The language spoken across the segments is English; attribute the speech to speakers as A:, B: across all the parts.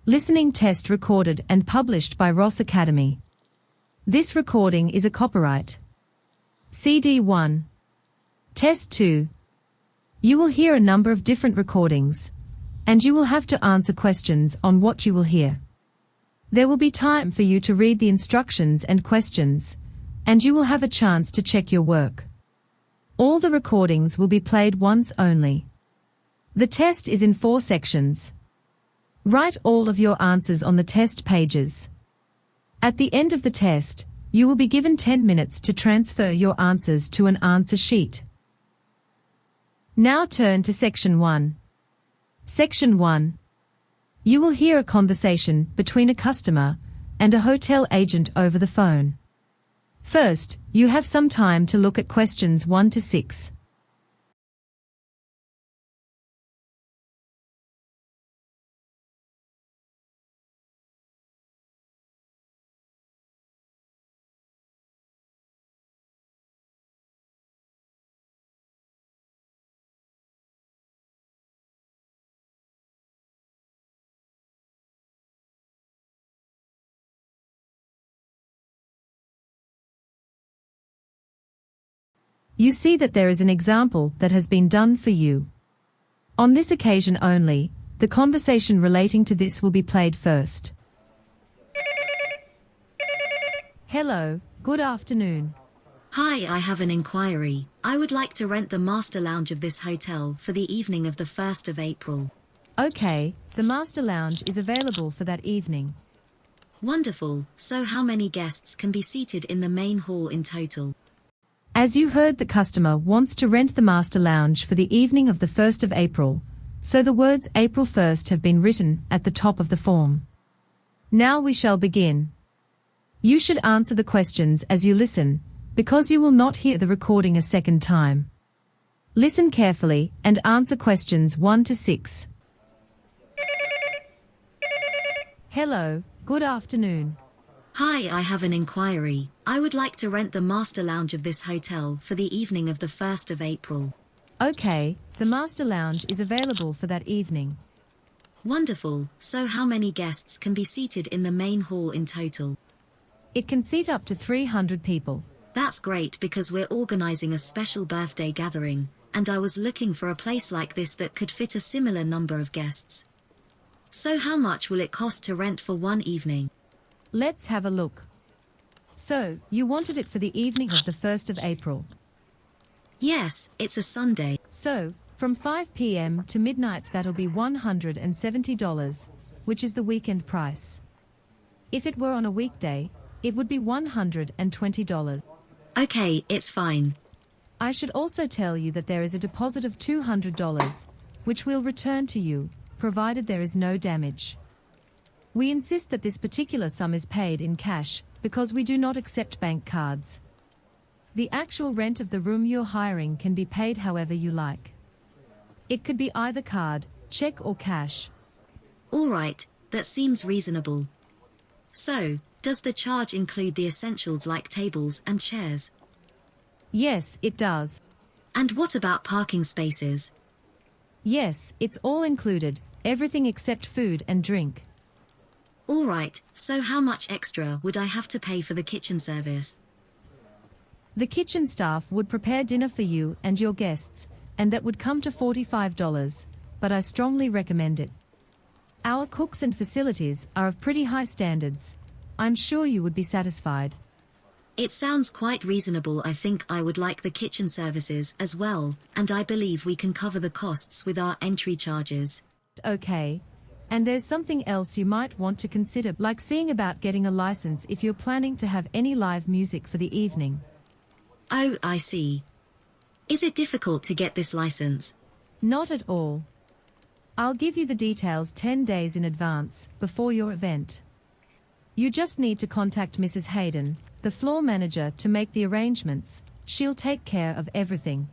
A: Listening test recorded and published by Ross Academy. This recording is a copyright. CD 1. Test 2. You will hear a number of different recordings, and you will have to answer questions on what you will hear. There will be time for you to read the instructions and questions, and you will have a chance to check your work. All the recordings will be played once only. The test is in 4 sections. Write all of your answers on the test pages. At the end of the test, you will be given 10 minutes to transfer your answers to an answer sheet. Now turn to Section 1. Section 1. You will hear a conversation between a customer and a hotel agent over the phone. First, you have some time to look at questions 1 to 6. You see that there is an example that has been done for you. On this occasion only, the conversation relating to this will be played first. Hello, good afternoon.
B: Hi, I have an inquiry. I would like to rent the master lounge of this hotel for the evening of the 1st of April.
A: Okay, the master lounge is available for that evening.
B: Wonderful. So how many guests can be seated in the main hall in total?
A: As you heard, the customer wants to rent the master lounge for the evening of the 1st of April, so the words April 1st have been written at the top of the form. Now we shall begin. You should answer the questions as you listen, because you will not hear the recording a second time. Listen carefully and answer questions 1 to 6. Hello, good afternoon.
B: Hi, I have an inquiry. I would like to rent the master lounge of this hotel for the evening of the 1st of April.
A: Okay, the master lounge is available for that evening.
B: Wonderful. So how many guests can be seated in the main hall in total?
A: It can seat up to 300 people.
B: That's great because we're organizing a special birthday gathering, and I was looking for a place like this that could fit a similar number of guests. So how much will it cost to rent for one evening?
A: Let's have a look. So, you wanted it for the evening of the 1st of April.
B: Yes, it's a Sunday.
A: So, from 5 p.m. to midnight that'll be $170, which is the weekend price. If it were on a weekday, it would be $120.
B: Okay, it's fine.
A: I should also tell you that there is a deposit of $200, which we'll return to you, provided there is no damage. We insist that this particular sum is paid in cash, because we do not accept bank cards. The actual rent of the room you're hiring can be paid however you like. It could be either card, check or cash.
B: All right, that seems reasonable. So, does the charge include the essentials like tables and chairs?
A: Yes, it does.
B: And what about parking spaces?
A: Yes, it's all included, everything except food and drink.
B: All right, so how much extra would I have to pay for the kitchen service?
A: The kitchen staff would prepare dinner for you and your guests, and that would come to $45, but I strongly recommend it. Our cooks and facilities are of pretty high standards. I'm sure you would be satisfied.
B: It sounds quite reasonable. I think I would like the kitchen services as well, and I believe we can cover the costs with our entry charges.
A: Okay. And there's something else you might want to consider, like seeing about getting a license if you're planning to have any live music for the evening.
B: Oh, I see. Is it difficult to get this license?
A: Not at all. I'll give you the details 10 days in advance, before your event. You just need to contact Mrs. Hayden, the floor manager, to make the arrangements. She'll take care of everything.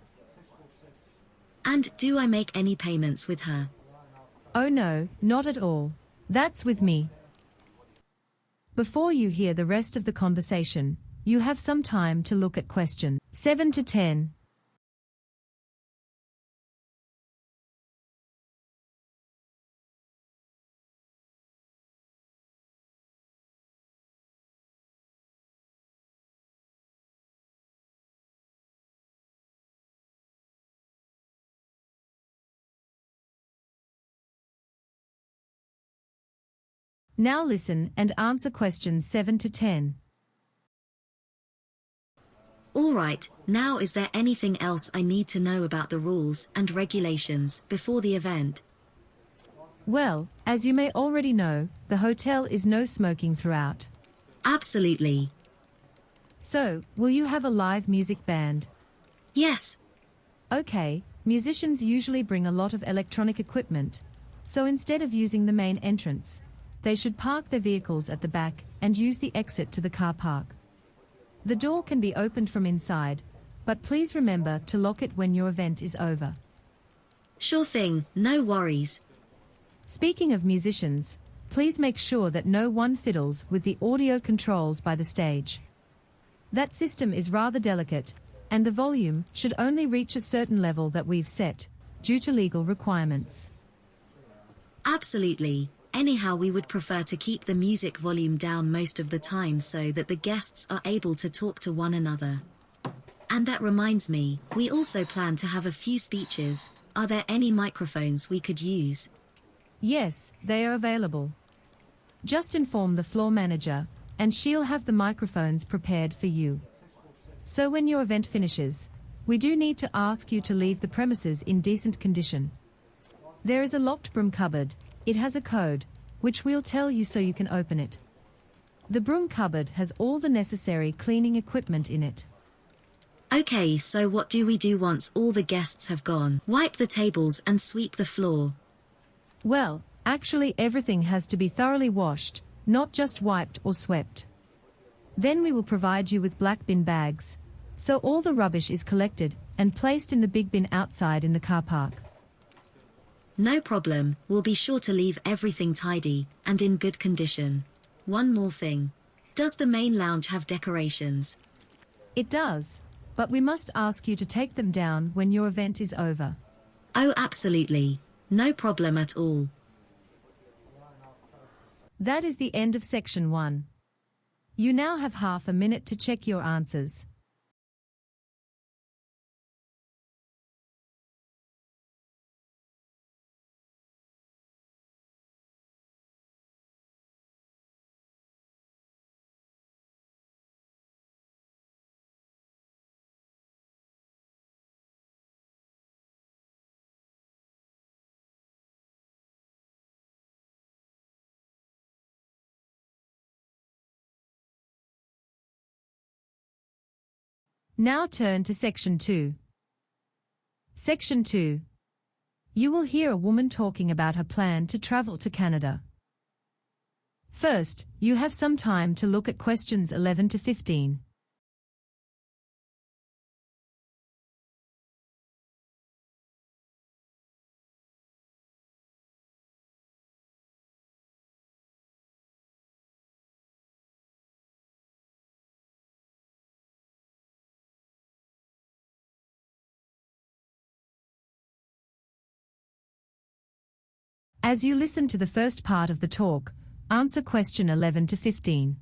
B: And do I make any payments with her?
A: Oh no, not at all. That's with me. Before you hear the rest of the conversation, you have some time to look at questions 7 to 10. Now listen and answer questions 7 to 10.
B: Alright, now is there anything else I need to know about the rules and regulations before the event?
A: Well, as you may already know, the hotel is no smoking throughout.
B: Absolutely.
A: So, will you have a live music band?
B: Yes.
A: Okay, musicians usually bring a lot of electronic equipment, so instead of using the main entrance, they should park their vehicles at the back and use the exit to the car park. The door can be opened from inside, but please remember to lock it when your event is over.
B: Sure thing, no worries.
A: Speaking of musicians, please make sure that no one fiddles with the audio controls by the stage. That system is rather delicate, and the volume should only reach a certain level that we've set, due to legal requirements.
B: Absolutely. Anyhow, we would prefer to keep the music volume down most of the time so that the guests are able to talk to one another. And that reminds me, we also plan to have a few speeches. Are there any microphones we could use?
A: Yes, they are available. Just inform the floor manager, and she'll have the microphones prepared for you. So when your event finishes, we do need to ask you to leave the premises in decent condition. There is a locked broom cupboard. It has a code, which we'll tell you so you can open it. The broom cupboard has all the necessary cleaning equipment in it.
B: Okay, so what do we do once all the guests have gone? Wipe the tables and sweep the floor.
A: Well, actually everything has to be thoroughly washed, not just wiped or swept. Then we will provide you with black bin bags, so all the rubbish is collected and placed in the big bin outside in the car park.
B: No problem, we'll be sure to leave everything tidy and in good condition. One more thing. Does the main lounge have decorations?
A: It does, but we must ask you to take them down when your event is over.
B: Oh, absolutely. No problem at all.
A: That is the end of section 1. You now have half a minute to check your answers. Now turn to section 2. Section 2. You will hear a woman talking about her plan to travel to Canada. First, you have some time to look at questions 11 to 15. As you listen to the first part of the talk, answer question 11 to 15.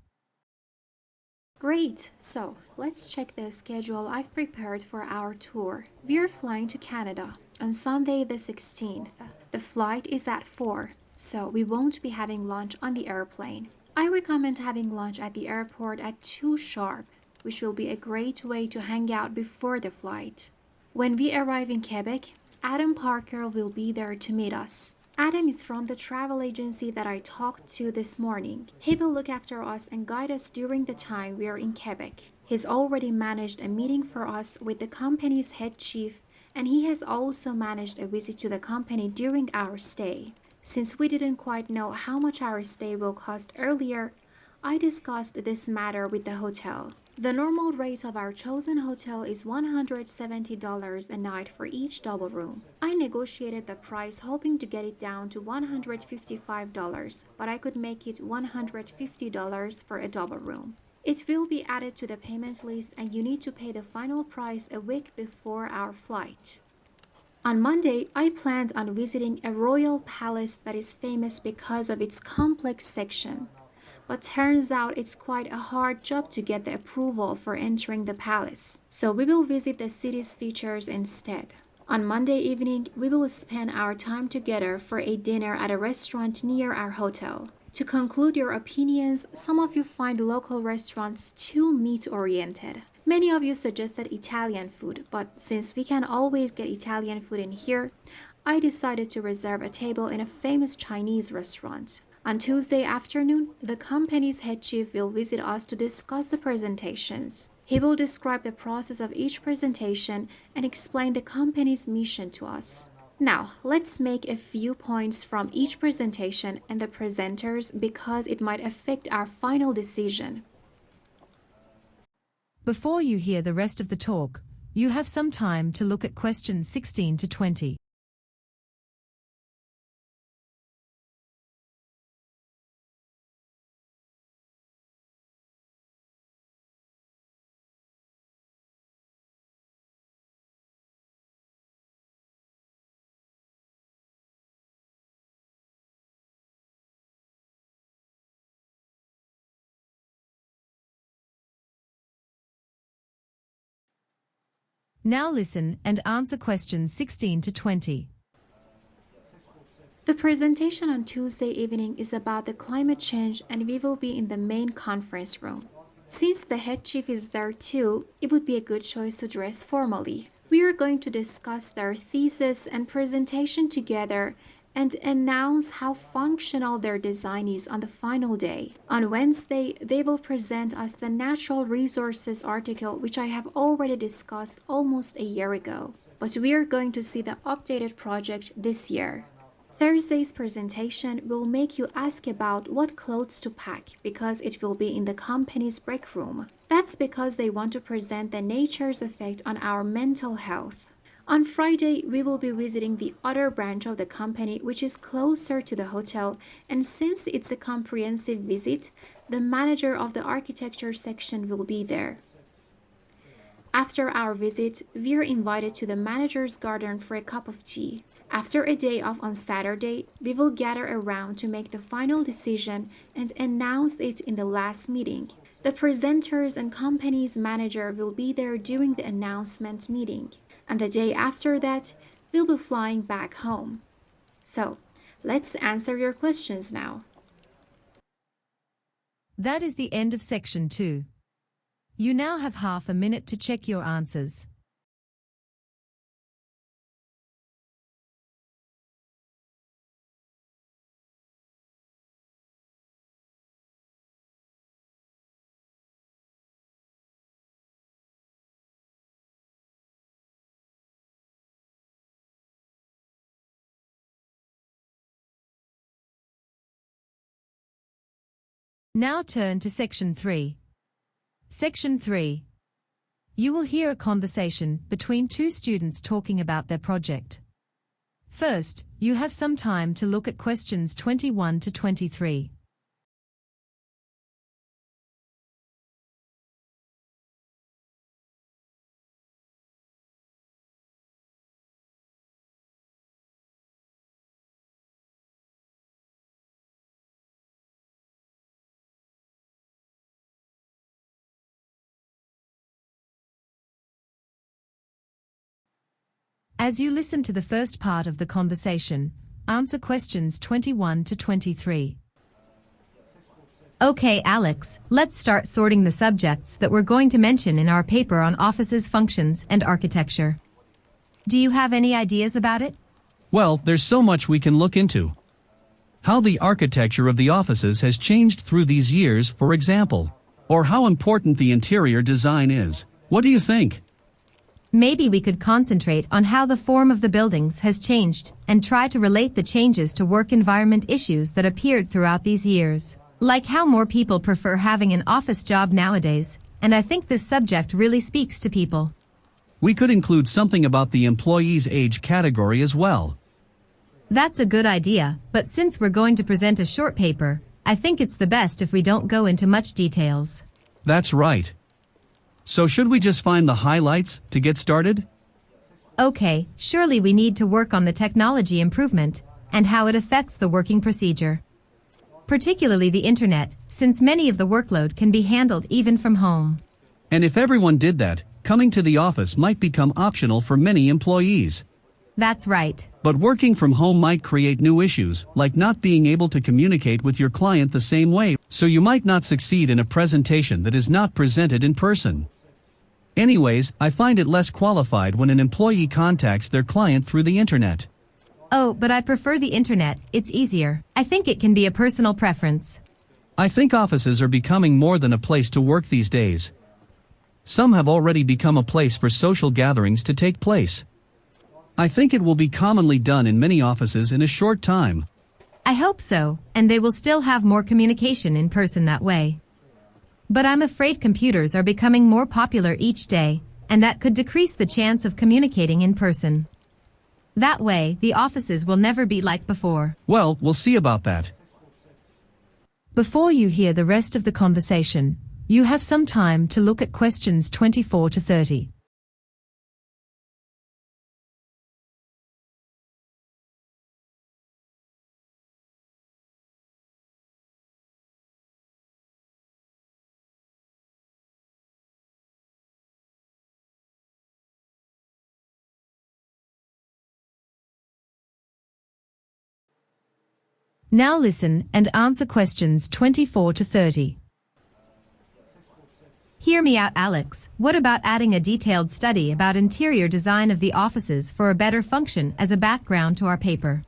C: Great! So, let's check the schedule I've prepared for our tour. We're flying to Canada on Sunday the 16th. The flight is at 4, so we won't be having lunch on the airplane. I recommend having lunch at the airport at 2 sharp, which will be a great way to hang out before the flight. When we arrive in Quebec, Adam Parker will be there to meet us. Adam is from the travel agency that I talked to this morning. He will look after us and guide us during the time we are in Quebec. He's already managed a meeting for us with the company's head chief, and he has also managed a visit to the company during our stay. Since we didn't quite know how much our stay will cost earlier, I discussed this matter with the hotel. The normal rate of our chosen hotel is $170 a night for each double room. I negotiated the price hoping to get it down to $155, but I could make it $150 for a double room. It will be added to the payment list and you need to pay the final price a week before our flight. On Monday, I planned on visiting a royal palace that is famous because of its complex section. But turns out it's quite a hard job to get the approval for entering the palace. So we will visit the city's features instead. On Monday evening, we will spend our time together for a dinner at a restaurant near our hotel. To conclude your opinions, some of you find local restaurants too meat-oriented. Many of you suggested Italian food, but since we can always get Italian food in here, I decided to reserve a table in a famous Chinese restaurant. On Tuesday afternoon, the company's head chief will visit us to discuss the presentations. He will describe the process of each presentation and explain the company's mission to us. Now, let's make a few points from each presentation and the presenters because it might affect our final decision.
A: Before you hear the rest of the talk, you have some time to look at questions 16 to 20. Now listen and answer questions 16 to 20.
C: The presentation on Tuesday evening is about the climate change and we will be in the main conference room. Since the head chief is there too, it would be a good choice to dress formally. We are going to discuss their thesis and presentation together and announce how functional their design is on the final day. On Wednesday, they will present us the natural resources article which I have already discussed almost a year ago. But we are going to see the updated project this year. Thursday's presentation will make you ask about what clothes to pack because it will be in the company's break room. That's because they want to present the nature's effect on our mental health. On Friday, we will be visiting the other branch of the company which is closer to the hotel, and since it's a comprehensive visit, the manager of the architecture section will be there. After our visit, we are invited to the manager's garden for a cup of tea. After a day off on Saturday, we will gather around to make the final decision and announce it in the last meeting. The presenters and company's manager will be there during the announcement meeting. And the day after that, we'll be flying back home. So, let's answer your questions now.
A: That is the end of section 2. You now have half a minute to check your answers. Now turn to section 3. Section 3. You will hear a conversation between two students talking about their project. First, you have some time to look at questions 21 to 23. As you listen to the first part of the conversation, answer questions 21 to 23. Okay, Alex, let's start sorting the subjects that we're going to mention in our paper on offices, functions, and architecture. Do you have any ideas about it?
D: Well, there's so much we can look into. How the architecture of the offices has changed through these years, for example. Or how important the interior design is. What do you think?
A: Maybe we could concentrate on how the form of the buildings has changed and try to relate the changes to work environment issues that appeared throughout these years. Like how more people prefer having an office job nowadays, and I think this subject really speaks to people.
D: We could include something about the employees' age category as well.
A: That's a good idea, but since we're going to present a short paper, I think it's the best if we don't go into much details.
D: That's right. So should we just find the highlights to get started?
A: Okay, surely we need to work on the technology improvement and how it affects the working procedure. Particularly the internet, since many of the workload can be handled even from home.
D: And if everyone did that, coming to the office might become optional for many employees.
A: That's right.
D: But working from home might create new issues, like not being able to communicate with your client the same way, so you might not succeed in a presentation that is not presented in person. Anyways, I find it less qualified when an employee contacts their client through the internet.
A: Oh, but I prefer the internet, it's easier. I think it can be a personal preference.
D: I think offices are becoming more than a place to work these days. Some have already become a place for social gatherings to take place. I think it will be commonly done in many offices in a short time.
A: I hope so, and they will still have more communication in person that way. But I'm afraid computers are becoming more popular each day, and that could decrease the chance of communicating in person. That way, the offices will never be like before.
D: Well, we'll see about that.
A: Before you hear the rest of the conversation, you have some time to look at questions 24 to 30. Now listen and answer questions 24 to 30. Hear me out, Alex. What about adding a detailed study about interior design of the offices for a better function as a background to our paper?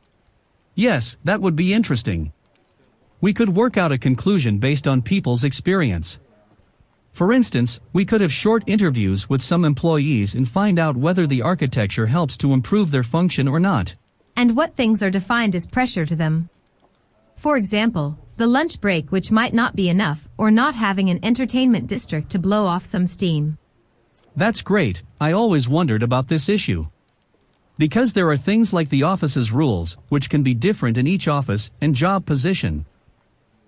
D: Yes, that would be interesting. We could work out a conclusion based on people's experience. For instance, we could have short interviews with some employees and find out whether the architecture helps to improve their function or not.
A: And what things are defined as pressure to them? For example, the lunch break, which might not be enough, or not having an entertainment district to blow off some steam.
D: That's great. I always wondered about this issue. Because there are things like the office's rules, which can be different in each office and job position.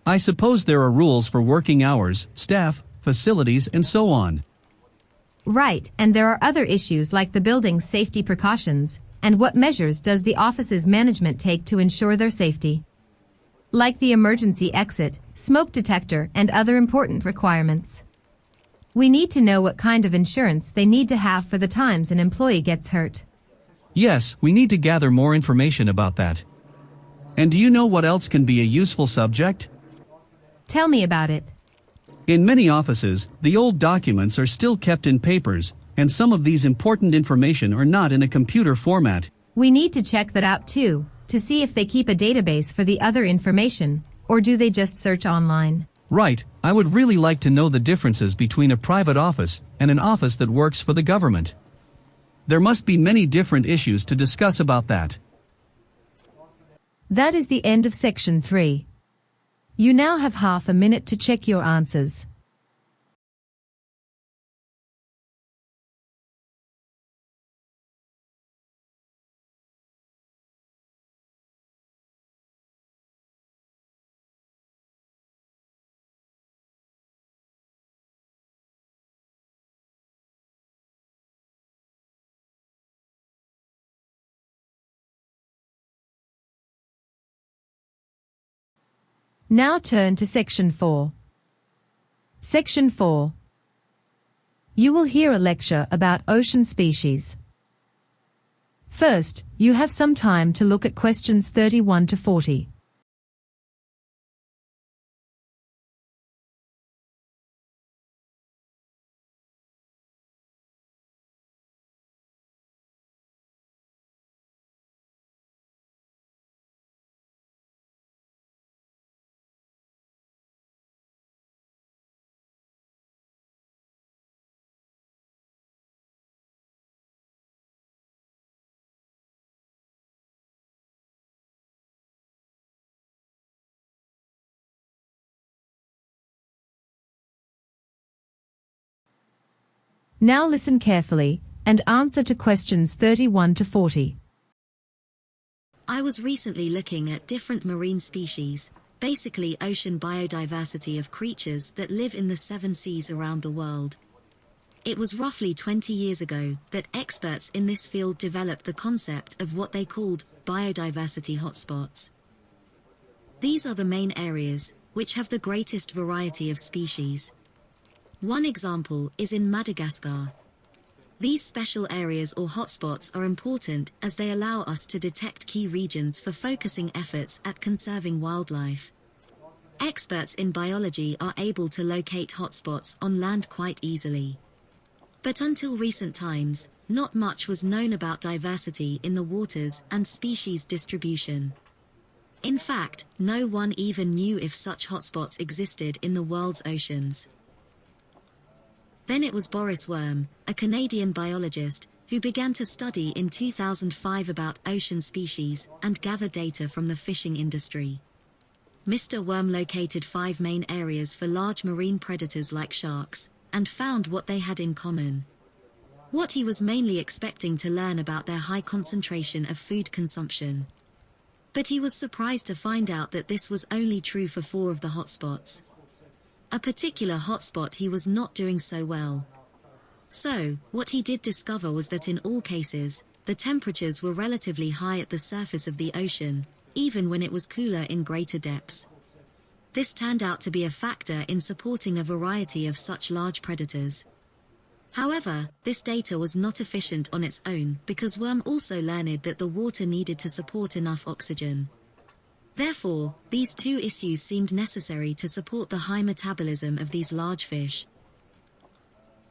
D: I suppose there are rules for working hours, staff, facilities, and so on.
A: Right, and there are other issues like the building's safety precautions, and what measures does the office's management take to ensure their safety? Like the emergency exit, smoke detector, and other important requirements. We need to know what kind of insurance they need to have for the times an employee gets hurt.
D: Yes, we need to gather more information about that. And do you know what else can be a useful subject?
A: Tell me about it.
D: In many offices, the old documents are still kept in papers, and some of these important information are not in a computer format.
A: We need to check that out too, to see if they keep a database for the other information, or do they just search online?
D: Right, I would really like to know the differences between a private office and an office that works for the government. There must be many different issues to discuss about that.
A: That is the end of section 3. You now have half a minute to check your answers. Now turn to section 4. Section 4. You will hear a lecture about ocean species. First, you have some time to look at questions 31 to 40. Now listen carefully and answer to questions 31 to 40.
B: I was recently looking at different marine species, basically ocean biodiversity of creatures that live in the 7 seas around the world. It was roughly 20 years ago that experts in this field developed the concept of what they called biodiversity hotspots. These are the main areas which have the greatest variety of species. One example is in Madagascar. These special areas or hotspots are important as they allow us to detect key regions for focusing efforts at conserving wildlife. Experts in biology are able to locate hotspots on land quite easily. But until recent times, not much was known about diversity in the waters and species distribution. In fact, no one even knew if such hotspots existed in the world's oceans. Then it was Boris Worm, a Canadian biologist, who began to study in 2005 about ocean species and gather data from the fishing industry. Mr. Worm located 5 main areas for large marine predators like sharks, and found what they had in common. What he was mainly expecting to learn about their high concentration of food consumption. But he was surprised to find out that this was only true for 4 of the hotspots. A particular hotspot he was not doing so well. So, what he did discover was that in all cases, the temperatures were relatively high at the surface of the ocean, even when it was cooler in greater depths. This turned out to be a factor in supporting a variety of such large predators. However, this data was not efficient on its own because Worm also learned that the water needed to support enough oxygen. Therefore, these 2 issues seemed necessary to support the high metabolism of these large fish.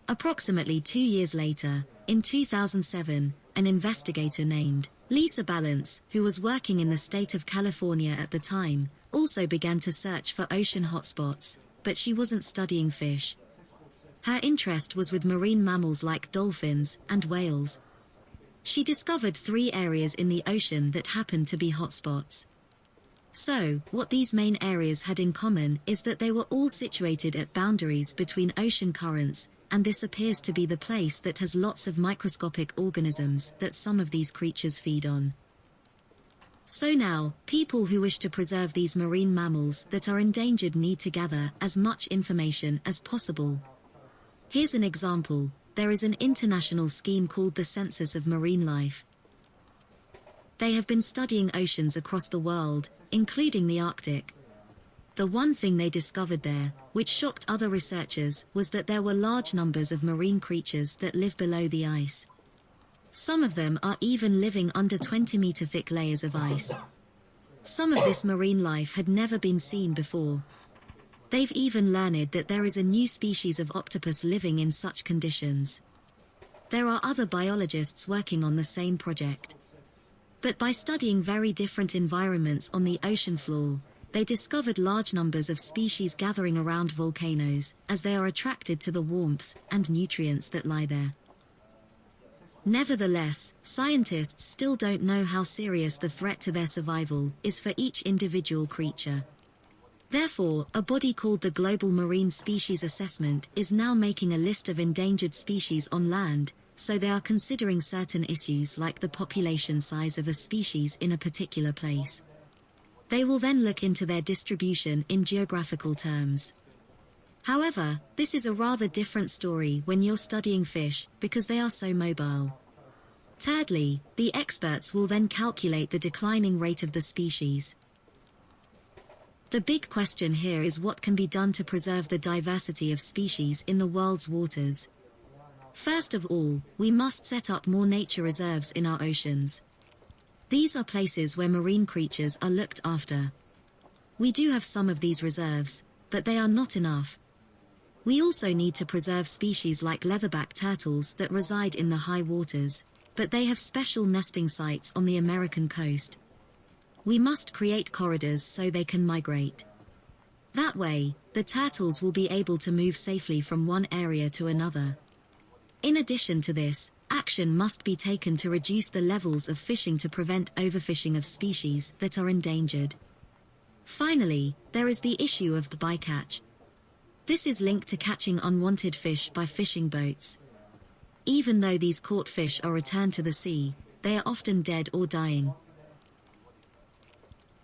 B: Approximately 2 years later, in 2007, an investigator named Lisa Balance, who was working in the state of California at the time, also began to search for ocean hotspots, but she wasn't studying fish. Her interest was with marine mammals like dolphins and whales. She discovered 3 areas in the ocean that happened to be hotspots. So, what these main areas had in common is that they were all situated at boundaries between ocean currents, and this appears to be the place that has lots of microscopic organisms that some of these creatures feed on. So now, people who wish to preserve these marine mammals that are endangered need to gather as much information as possible. Here's an example. There is an international scheme called the Census of Marine Life. They have been studying oceans across the world, including the Arctic. The one thing they discovered there, which shocked other researchers, was that there were large numbers of marine creatures that live below the ice. Some of them are even living under 20-meter thick layers of ice. Some of this marine life had never been seen before. They've even learned that there is a new species of octopus living in such conditions. There are other biologists working on the same project. But by studying very different environments on the ocean floor, they discovered large numbers of species gathering around volcanoes, as they are attracted to the warmth and nutrients that lie there. Nevertheless, scientists still don't know how serious the threat to their survival is for each individual creature. Therefore, a body called the Global Marine Species Assessment is now making a list of endangered species on land, so they are considering certain issues like the population size of a species in a particular place. They will then look into their distribution in geographical terms. However, this is a rather different story when you're studying fish because they are so mobile. Thirdly, the experts will then calculate the declining rate of the species. The big question here is what can be done to preserve the diversity of species in the world's waters. First of all, we must set up more nature reserves in our oceans. These are places where marine creatures are looked after. We do have some of these reserves, but they are not enough. We also need to preserve species like leatherback turtles that reside in the high waters, but they have special nesting sites on the American coast. We must create corridors so they can migrate. That way, the turtles will be able to move safely from one area to another. In addition to this, action must be taken to reduce the levels of fishing to prevent overfishing of species that are endangered. Finally, there is the issue of the bycatch. This is linked to catching unwanted fish by fishing boats. Even though these caught fish are returned to the sea, they are often dead or dying.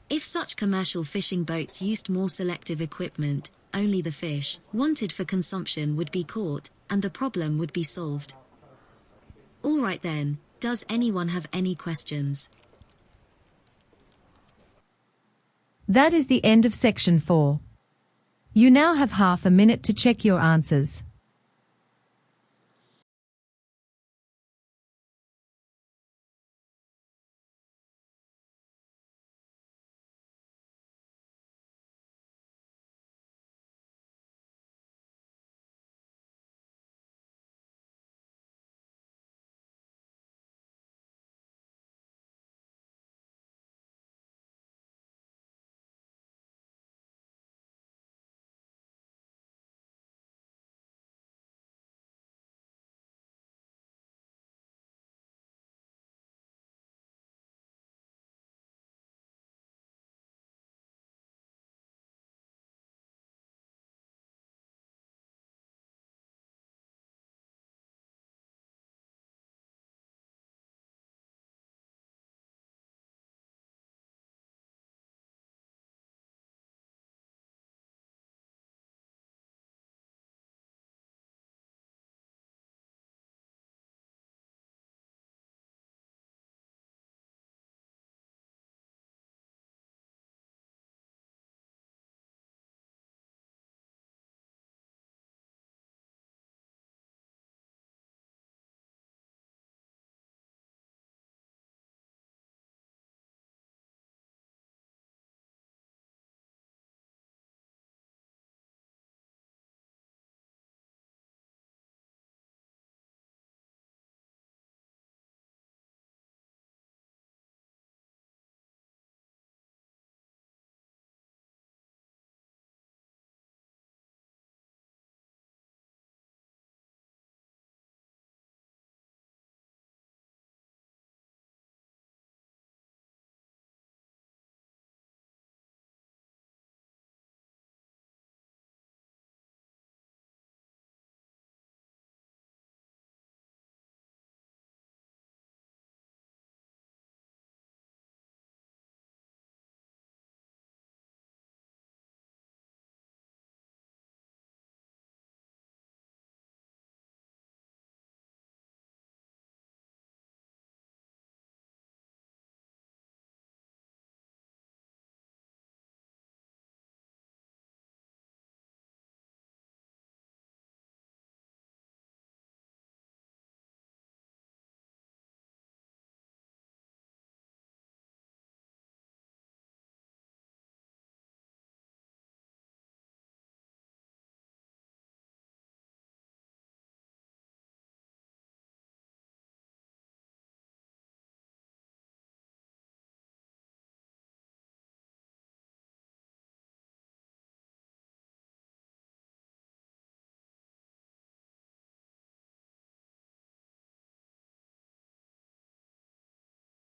B: If such commercial fishing boats used more selective equipment, only the fish wanted for consumption would be caught, and the problem would be solved. Alright then, does anyone have any questions?
A: That is the end of section 4. You now have half a minute to check your answers.